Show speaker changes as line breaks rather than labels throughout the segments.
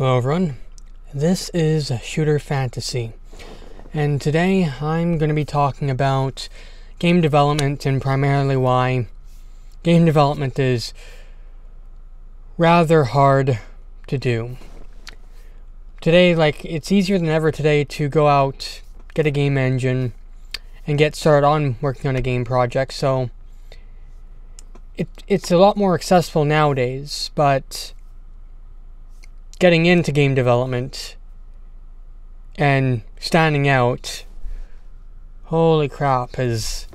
Hello everyone, this is Shooter Fantasy, and today I'm going to be talking about game development and primarily why game development is rather hard to do. Today, it's easier than ever today to go out, get a game engine, and get started on working on a game project, so it's a lot more accessible nowadays, but getting into game development and standing out, holy crap, is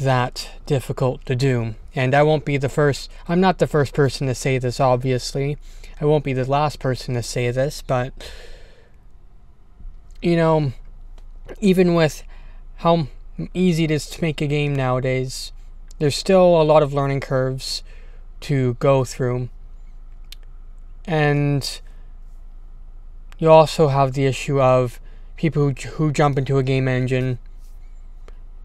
that difficult to do. And I'm not the first person to say this, obviously. I won't be the last person to say this, but, even with how easy it is to make a game nowadays, there's still a lot of learning curves to go through. And you also have the issue of people who jump into a game engine,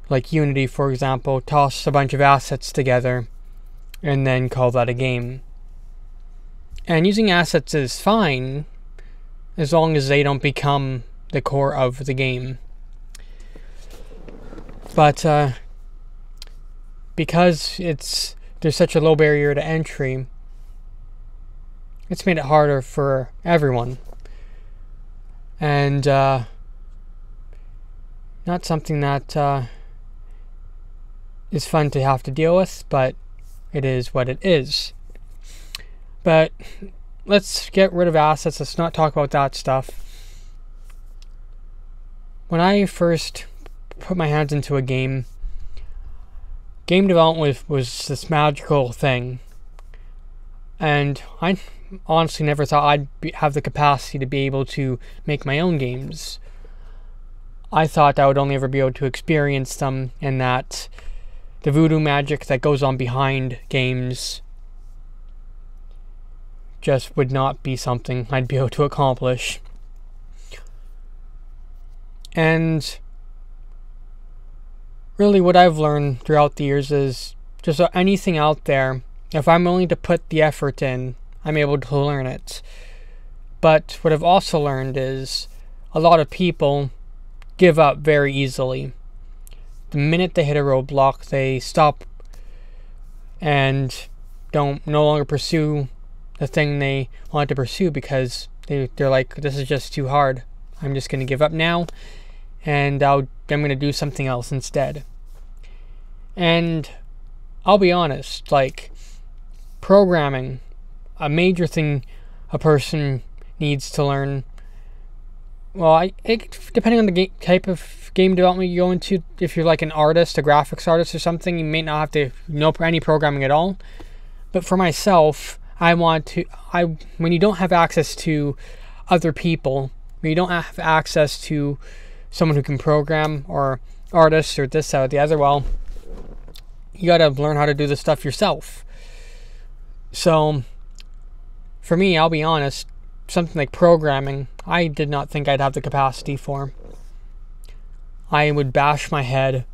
like Unity, for example, toss a bunch of assets together and then call that a game. And using assets is fine as long as they don't become the core of the game. But because there's such a low barrier to entry, it's made it harder for everyone. And not something that is fun to have to deal with, but it is what it is. But let's get rid of assets. Let's not talk about that stuff. When I first put my hands into a game development was this magical thing. And I honestly never thought I'd have the capacity to be able to make my own games. I thought I would only ever be able to experience them, and that the voodoo magic that goes on behind games just would not be something I'd be able to accomplish. And really what I've learned throughout the years is just anything out there, if I'm willing to put the effort in, I'm able to learn it. But what I've also learned is a lot of people give up very easily. The minute they hit a roadblock, they stop and no longer pursue the thing they want to pursue because they're like, this is just too hard. I'm just going to give up now, and I'm going to do something else instead. And I'll be honest, programming, a major thing a person needs to learn. Well, depending on the type of game development you go into, if you're like an artist, a graphics artist or something, you may not have to know any programming at all. But for myself, when you don't have access to other people, when you don't have access to someone who can program, or artists, or this, that, or the other, well, you gotta learn how to do this stuff yourself. So, for me, I'll be honest, something like programming, I did not think I'd have the capacity for. I would bash my head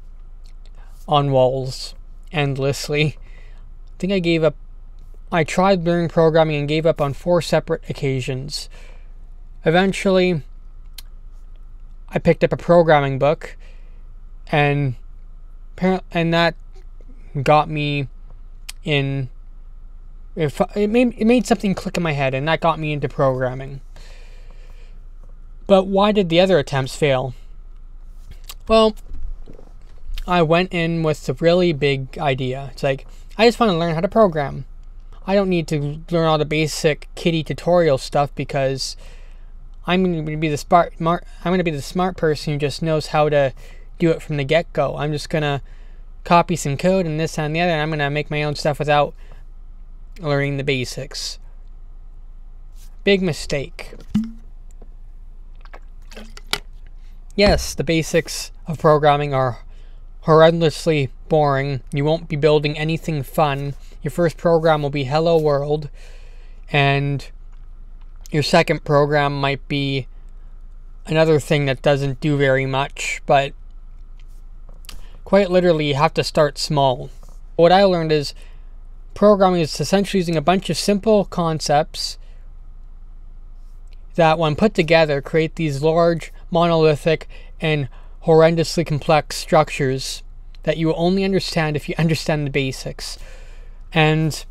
on walls endlessly. I think I gave up. I tried learning programming and gave up on 4 separate occasions. Eventually, I picked up a programming book, and that got me in. It made something click in my head, and that got me into programming. But why did the other attempts fail? Well, I went in with a really big idea. It's like, I just want to learn how to program. I don't need to learn all the basic kiddie tutorial stuff because I'm going to be the smart person who just knows how to do it from the get-go. I'm just going to copy some code and this and the other, and I'm going to make my own stuff without learning the basics. Big mistake. Yes, the basics of programming are horrendously boring. You won't be building anything fun. Your first program will be Hello World, and your second program might be another thing that doesn't do very much, but quite literally you have to start small. What I learned is programming is essentially using a bunch of simple concepts that when put together create these large, monolithic, and horrendously complex structures that you will only understand if you understand the basics. And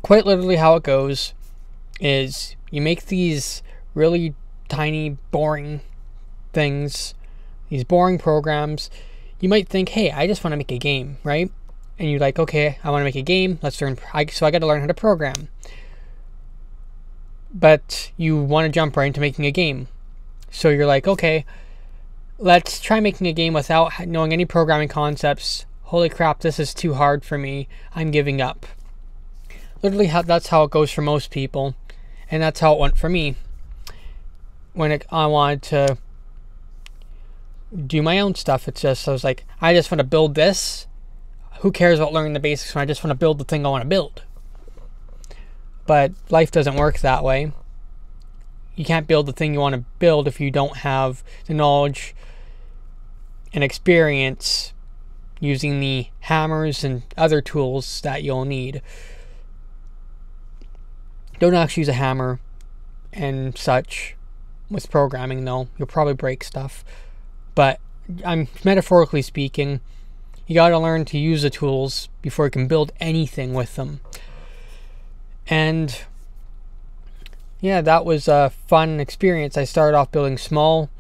quite literally how it goes is you make these really tiny, boring things, these boring programs. You might think, hey, I just want to make a game, right? And you're like, okay, I want to make a game. Let's learn. So I got to learn how to program. But you want to jump right into making a game. So you're like, okay, let's try making a game without knowing any programming concepts. Holy crap, this is too hard for me. I'm giving up. Literally, that's how it goes for most people. And that's how it went for me. When I wanted to do my own stuff, I was like, I just want to build this. Who cares about learning the basics when I just want to build the thing I want to build? But life doesn't work that way. You can't build the thing you want to build if you don't have the knowledge and experience using the hammers and other tools that you'll need. Don't actually use a hammer and such with programming, though. You'll probably break stuff. But I'm metaphorically speaking, you gotta learn to use the tools before you can build anything with them. And yeah, that was a fun experience. I started off building small,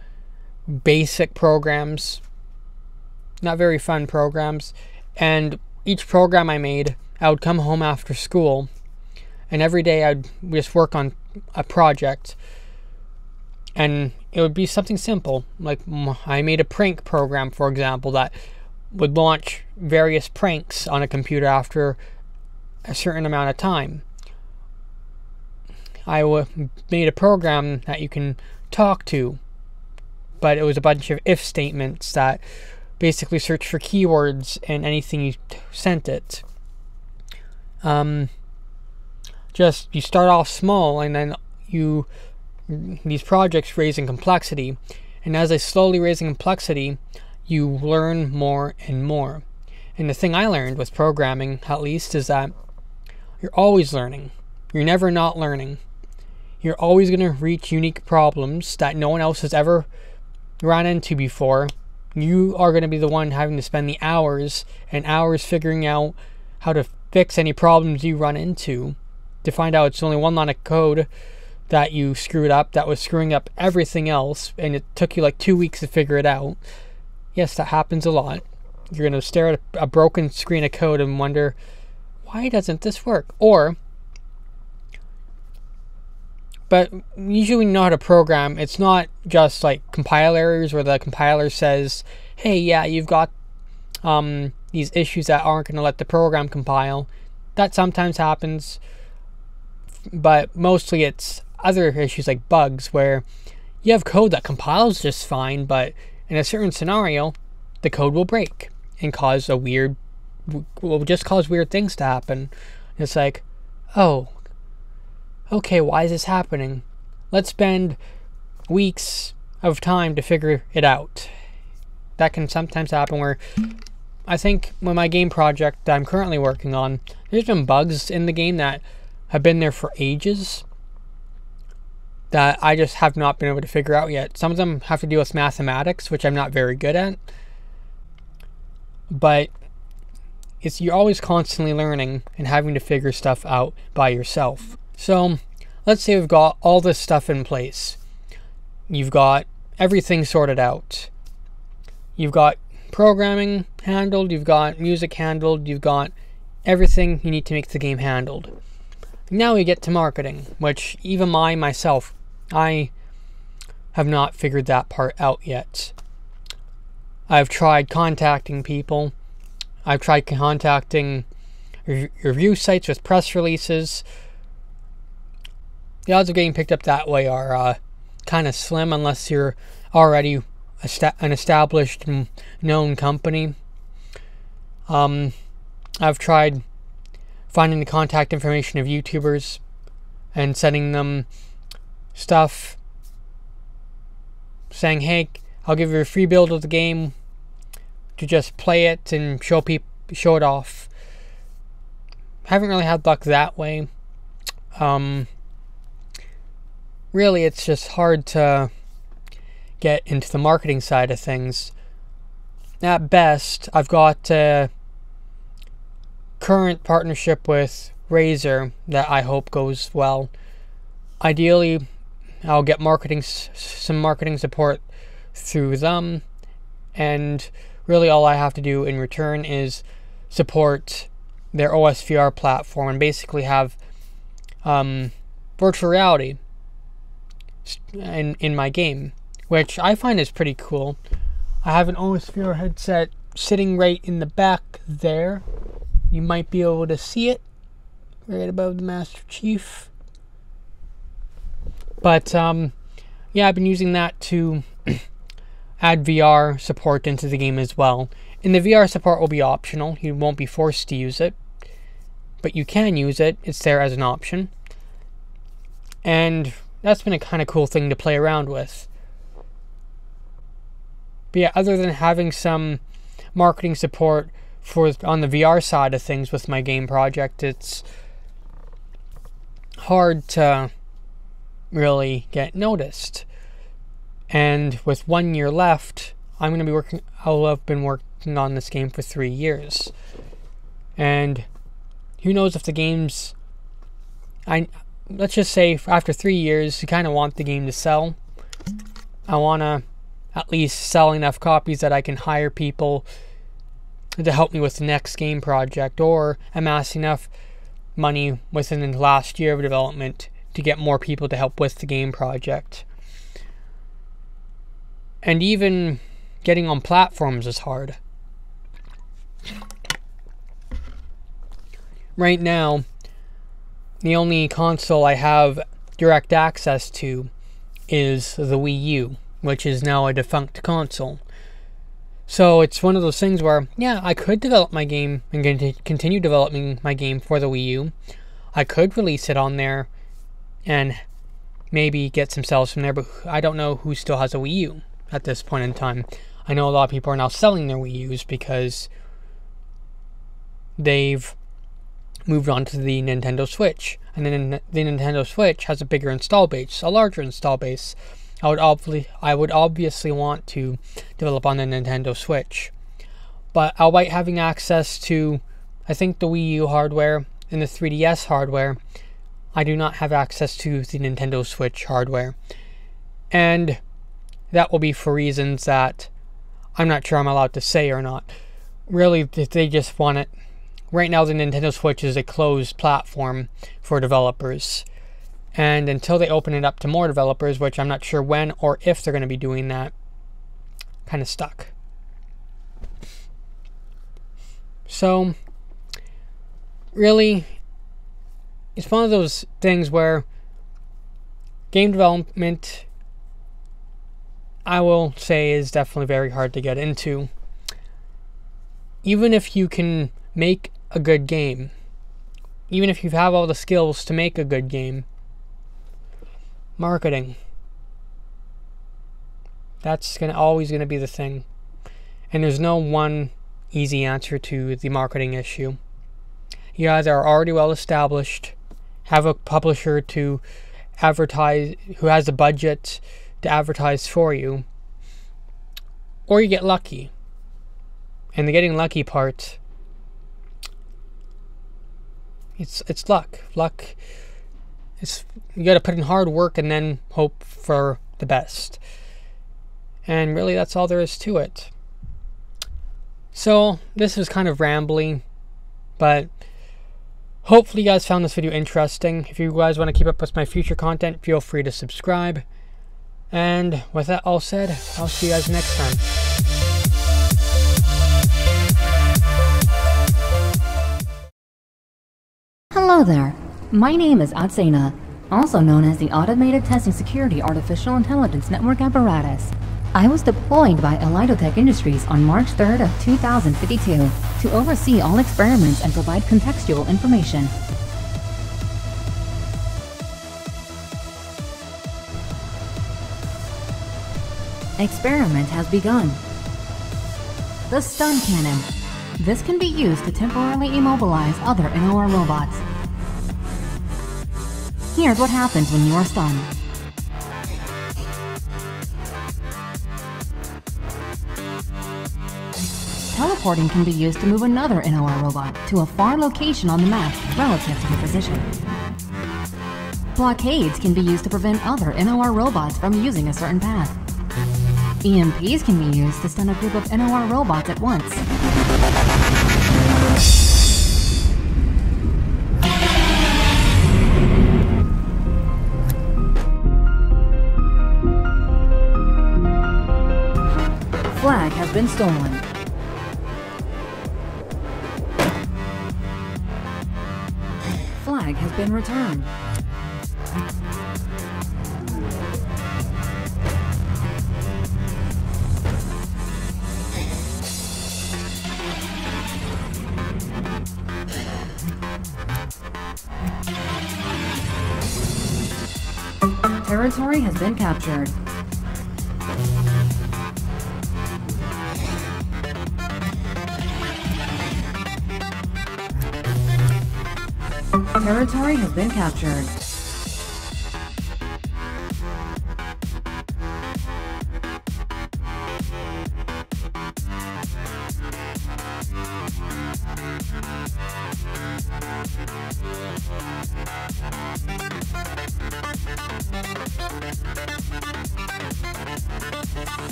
basic programs, not very fun programs. And each program I made, I would come home after school, and every day I'd just work on a project. And it would be something simple. Like I made a prank program, for example, that would launch various pranks on a computer after a certain amount of time. I made a program that you can talk to, but it was a bunch of if statements that basically search for keywords in anything you sent it. Just you start off small, and then these projects raise in complexity, and as they slowly raise in complexity, you learn more and more. And the thing I learned with programming, at least, is that you're always learning. You're never not learning. You're always going to reach unique problems that no one else has ever run into before. You are going to be the one having to spend the hours and hours figuring out how to fix any problems you run into, to find out it's only one line of code that you screwed up that was screwing up everything else, and it took you like 2 weeks to figure it out. Yes, that happens a lot. You're going to stare at a broken screen of code and wonder, why doesn't this work? But usually when you know how to program, it's not just like compile errors where the compiler says, hey, yeah, you've got these issues that aren't going to let the program compile. That sometimes happens, but mostly it's other issues like bugs where you have code that compiles just fine, but in a certain scenario, the code will break and will just cause weird things to happen. It's like, oh, okay, why is this happening? Let's spend weeks of time to figure it out. That can sometimes happen where I think with my game project that I'm currently working on, there's been bugs in the game that have been there for ages that I just have not been able to figure out yet. Some of them have to do with mathematics, which I'm not very good at. But you're always constantly learning and having to figure stuff out by yourself. So let's say we've got all this stuff in place. You've got everything sorted out. You've got programming handled, you've got music handled, you've got everything you need to make the game handled. Now we get to marketing, which even myself, I have not figured that part out yet. I've tried contacting people. I've tried contacting review sites with press releases. The odds of getting picked up that way are kind of slim unless you're already an established and known company. I've tried finding the contact information of YouTubers and sending them stuff saying, hey, I'll give you a free build of the game to just play it and show it off. Haven't really had luck that way. really it's just hard to get into the marketing side of things. At best, I've got a current partnership with Razer that I hope goes well. Ideally, I'll get some marketing support through them, and really all I have to do in return is support their OSVR platform and basically have virtual reality in my game, which I find is pretty cool. I have an OSVR headset sitting right in the back there. You might be able to see it right above the Master Chief. But yeah, I've been using that to add VR support into the game as well. And the VR support will be optional. You won't be forced to use it, but you can use it. It's there as an option. And that's been a kind of cool thing to play around with. But yeah, other than having some marketing support on the VR side of things with my game project, it's hard to really get noticed. And with 1 year left, I'll have been working on this game for 3 years. And who knows if the game's... let's just say after 3 years, you kind of want the game to sell. I want to at least sell enough copies that I can hire people to help me with the next game project, or amass enough money within the last year of development to get more people to help with the game project. And even getting on platforms is hard. Right now, the only console I have direct access to is the Wii U, which is now a defunct console. So it's one of those things where, yeah, I could develop my game and continue developing my game for the Wii U. I could release it on there and maybe get some sales from there, but I don't know who still has a Wii U at this point in time. I know a lot of people are now selling their Wii U's because they've moved on to the Nintendo Switch. And then the Nintendo Switch has a bigger install base, a larger install base. I would obviously want to develop on the Nintendo Switch. But albeit having access to, I think, the Wii U hardware and the 3DS hardware, I do not have access to the Nintendo Switch hardware. And that will be for reasons that I'm not sure I'm allowed to say or not. Really, if they just want it. Right now, the Nintendo Switch is a closed platform for developers. And until they open it up to more developers, which I'm not sure when or if they're going to be doing that, kind of stuck. So, really, it's one of those things where game development, I will say, is definitely very hard to get into. Even if you can make a good game, even if you have all the skills to make a good game, marketing, that's always going to be the thing. And there's no one easy answer to the marketing issue. You either are already well established, have a publisher to advertise, who has the budget to advertise for you, or you get lucky. And the getting lucky part, it's luck. Luck, you got to put in hard work and then hope for the best. And really, that's all there is to it. So this was kind of rambly, but hopefully you guys found this video interesting. If you guys want to keep up with my future content, feel free to subscribe. And with that all said, I'll see you guys next time.
Hello there. My name is Atsena, also known as the Automated Testing Security Artificial Intelligence Network Apparatus. I was deployed by Elitotech Industries on March 3rd of 2052 to oversee all experiments and provide contextual information. Experiment has begun. The Stun Cannon. This can be used to temporarily immobilize other NOR robots. Here's what happens when you are stunned. Teleporting can be used to move another NOR robot to a far location on the map relative to the position. Blockades can be used to prevent other NOR robots from using a certain path. EMPs can be used to stun a group of NOR robots at once. Flag has been stolen. Flag has been returned. Territory has been captured. Territory has been captured.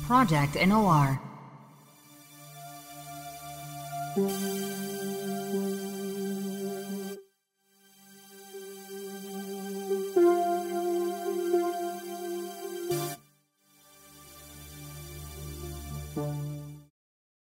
Project NOR.